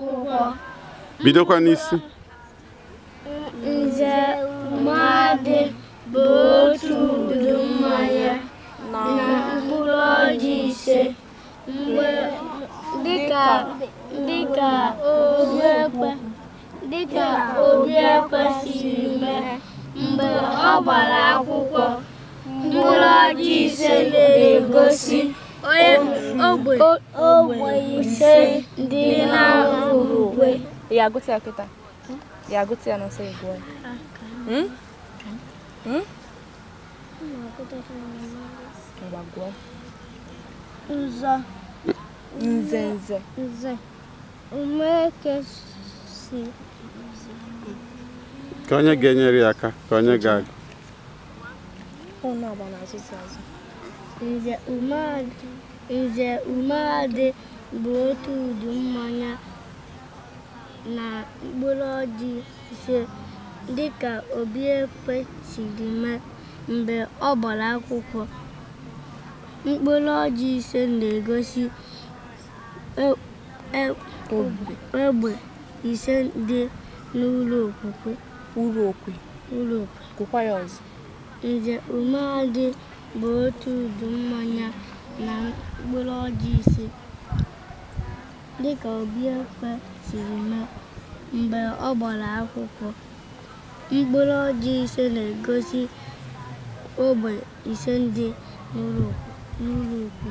akwụkwọ. Bidokwa n'isi. Nze mmadụ bụ otu udu mmanya na mkpụrụ ọjị ise dịka obi ekwe siri mee mgbe ọ gbara akwụkwọ. Mkpụrụ ọjị ise na-egosi ogbe ise dị n'akụkụ ukwe. Ya agụta ya kịta. Ya agụta ya n'ọsọ igbo. Nzọ Nze umekesi Ka onye ga-enyere ya aka, ka onye ga-agụ. Nze umeadị bụ otu udu mmanya na mkpụrụ ọjị ise dịka obi ekwe siri mee mgbe ọ gbara akwụkwọ. Mkpụrụ ọjị ise na-egosi egbe ise dị n'ụlọ okpukpe. Kwukwa ya ọzọ. Nze umeadị bụ otu udu mmanya na mkpụrụ ọjị ise dịka obi ekwe siri mee mgbe ọ gbara akwụkwọ. Mkpụrụ ọjị ise na-egosi ogbe ise dị n'ụlọ okpukpe.